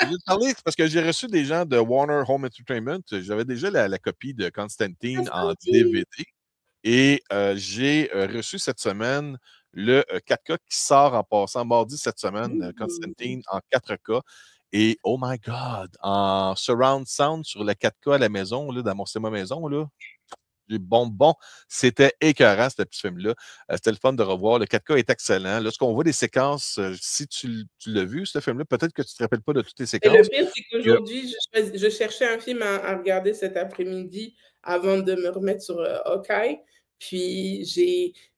J'ai parlé parce que j'ai reçu des gens de Warner Home Entertainment. J'avais déjà la copie de Constantine en Constantine. DVD. Et j'ai reçu cette semaine le 4K qui sort en passant mardi cette semaine, Ouh. Constantine en 4K. Et oh my God, en surround sound sur le 4K à la maison, là, dans mon cinéma maison, là, du bonbon. C'était écœurant, ce petit film-là. C'était le fun de revoir. Le 4K est excellent. Lorsqu'on voit des séquences, si tu l'as vu, ce film-là, peut-être que tu ne te rappelles pas de toutes les Et le séquences. pire, c'est qu'aujourd'hui, je cherchais un film à regarder cet après-midi avant de me remettre sur Hawkeye. Puis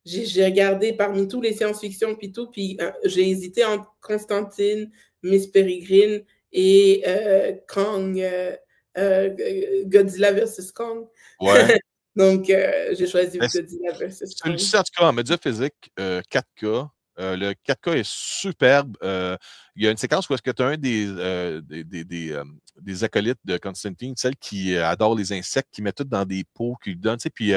j'ai regardé parmi tous les science-fiction, puis tout, puis j'ai hésité entre Constantine, Miss Peregrine et Kong, Godzilla versus Kong. Ouais. Donc, j'ai choisi Ben, Godzilla versus Kong. celui-ci, en tout cas, en média physique, 4K. Le 4K est superbe. Il y a une séquence où est-ce que tu as un des acolytes de Constantine, celle qui adore les insectes, qui met tout dans des pots, qui lui donne, tu sais, puis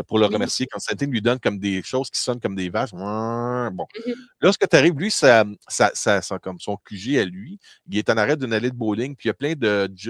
pour le Oui. remercier, Constantine lui donne comme des choses qui sonnent comme des vaches. Bon. Mhm. Là, ce que tu arrives, lui, comme son QG à lui, il est en arrêt d'une allée de bowling, puis il y a plein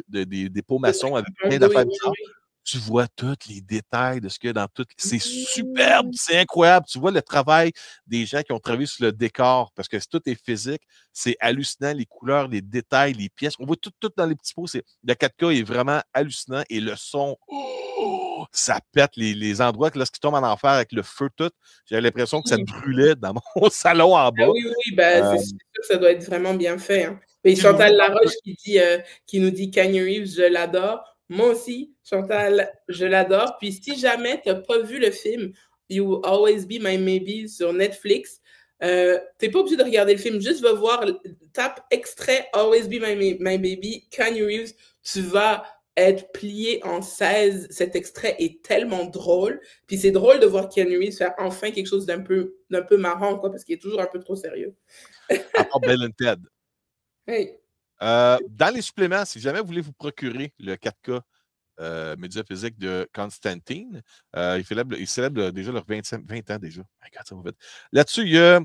des pots maçons avec plein d'affaires bizarres. Oui. Tu vois tous les détails de ce qu'il y a dans tout. C'est superbe, Mhm. c'est incroyable. Tu vois le travail des gens qui ont travaillé sur le décor parce que tout est physique. C'est hallucinant, les couleurs, les détails, les pièces. On voit tout dans les petits pots. Le 4K est vraiment hallucinant et le son, oh, ça pète les endroits que lorsqu'ils tombent en enfer avec le feu tout. J'avais l'impression que ça Oui. brûlait dans mon salon en Ah bas. oui, oui, bah, c'est Euh, sûr que ça doit être vraiment bien fait, hein. Mais Keanu Chantal Reeves, Laroche qui nous dit Keanu Reeves, je l'adore. Moi aussi, Chantal, je l'adore. Puis si jamais tu n'as pas vu le film You Will Always Be My Maybe sur Netflix, t'es pas obligé de regarder le film, juste va voir, tape extrait Always Be My Baby, Keanu Reeves, tu vas être plié en 16. Cet extrait est tellement drôle. Puis c'est drôle de voir Keanu Reeves faire enfin quelque chose d'un peu marrant, quoi, parce qu'il est toujours un peu trop sérieux. à part Bill and Ted. Hey. Dans les suppléments, si jamais vous voulez vous procurer le 4K média physique de Constantine, il célèbre déjà leurs 20 ans déjà. God, ça va vite. Là-dessus, il y a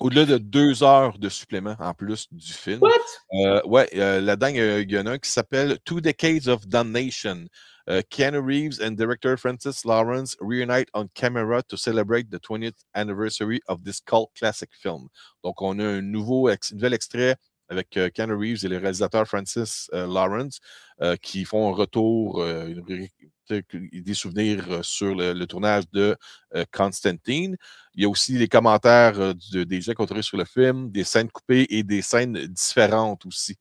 au-delà de 2 heures de supplément en plus du film. What? Ouais, là-dedans, il y en a un qui s'appelle Two Decades of Damnation. Keanu Reeves and director Francis Lawrence reunite on camera to celebrate the 20th anniversary of this cult classic film. Donc, on a un nouvel extrait avec Keanu Reeves et le réalisateur Francis Lawrence qui font un retour, des souvenirs sur le tournage de Constantine. Il y a aussi les commentaires des gens qui ont travaillé sur le film, des scènes coupées et des scènes différentes aussi.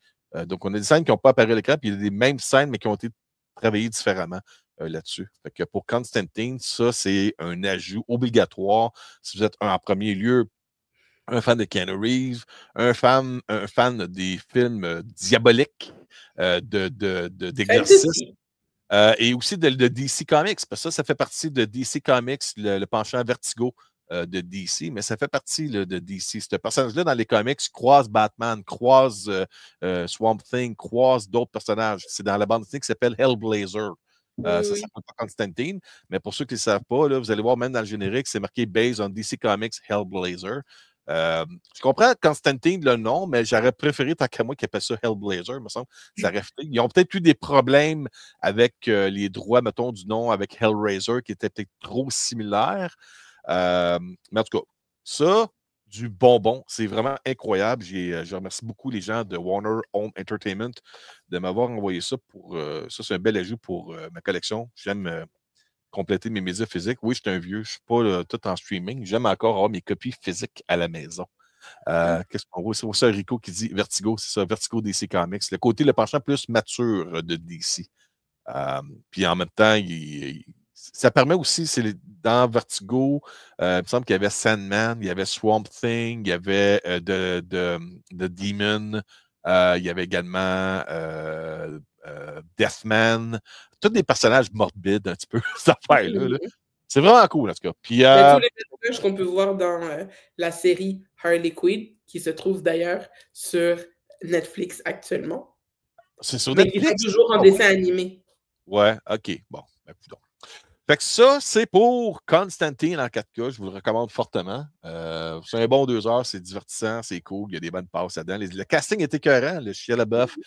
Donc, on a des scènes qui n'ont pas apparu à l'écran, puis il y a des mêmes scènes, mais qui ont été travaillées différemment là-dessus. Fait que pour Constantine, ça, c'est un ajout obligatoire. Si vous êtes en premier lieu un fan de Keanu Reeves, un fan des films diaboliques d'exercice. Fantasy. Et aussi de DC Comics, parce que ça fait partie de DC Comics, le penchant Vertigo de DC, mais ça fait partie là, de DC. Ce personnage-là, dans les comics, croise Batman, croise Swamp Thing, croise d'autres personnages. C'est dans la bande dessinée qui s'appelle Hellblazer. Oui, Ça oui. s'appelle pas Constantine, mais pour ceux qui ne le savent pas, là, vous allez voir même dans le générique, c'est marqué Based on DC Comics Hellblazer. Je comprends Constantine le nom, mais j'aurais préféré, tant qu'à moi, qu'il appelle ça Hellblazer, me semble. Ça aurait fait. Ils ont peut-être eu des problèmes avec les droits, mettons, du nom avec Hellraiser, qui était peut-être trop similaire. Mais en tout cas, ça, du bonbon, c'est vraiment incroyable. Je remercie beaucoup les gens de Warner Home Entertainment de m'avoir envoyé ça pour. Ça, c'est un bel ajout pour ma collection. J'aime compléter mes médias physiques. Oui, je suis un vieux, je ne suis pas tout en streaming. J'aime encore avoir mes copies physiques à la maison. Qu'est-ce qu'on voit? C'est ça Rico qui dit Vertigo, c'est ça, Vertigo DC Comics. Le penchant plus mature de DC. Puis en même temps, ça permet aussi, dans Vertigo, il me semble qu'il y avait Sandman, il y avait Swamp Thing, il y avait The Demon, il y avait également Deathman, tous des personnages morbides un petit peu, cette affaire-là. Là. C'est vraiment cool, en tout cas. Puis, Il y a tous les personnages qu'on peut voir dans la série Harley Quinn, qui se trouve d'ailleurs sur Netflix actuellement, c'est sur mais qui sont Netflix. toujours en Ah dessin animé. ouais, OK. Bon, ben, Fait que ça, c'est pour Constantine en 4K. Je vous le recommande fortement. C'est un bon 2 heures, c'est divertissant, c'est cool. Il y a des bonnes passes là-dedans. Le casting est écœurant. Le Shia LaBeouf.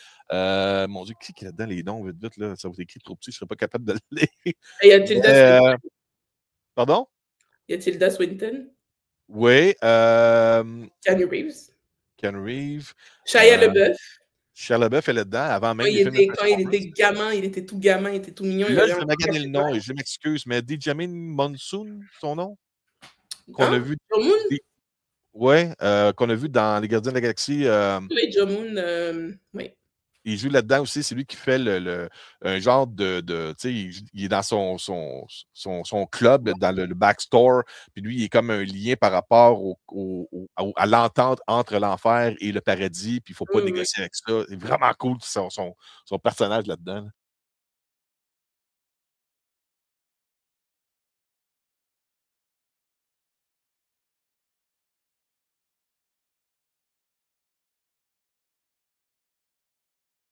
Mon Dieu, qui est là-dedans les noms, vite, vite, là? Ça vous écrit trop petit, je ne serais pas capable de le lire. Y a Tilda Swinton? Pardon? Y a Tilda Swinton? Oui. Keanu Reeves? Keanu Reeves. Shia LaBeouf? Shia LaBeouf est là-dedans, avant même les films de Quand il était gamin, il était tout gamin, il était tout mignon. là, je vais maganer le nom et je m'excuse, mais Djamil Monsoon, son nom? Qu'on a vu. Oui, qu'on a vu dans Les Gardiens de la Galaxie. Oui, Jomoon, oui. Il joue là-dedans aussi. C'est lui qui fait un genre de tu sais, il est dans son club, dans le backstore. Puis lui, il est comme un lien par rapport à l'entente entre l'enfer et le paradis. Puis il ne faut pas négocier avec ça. C'est vraiment cool son personnage là-dedans. Là.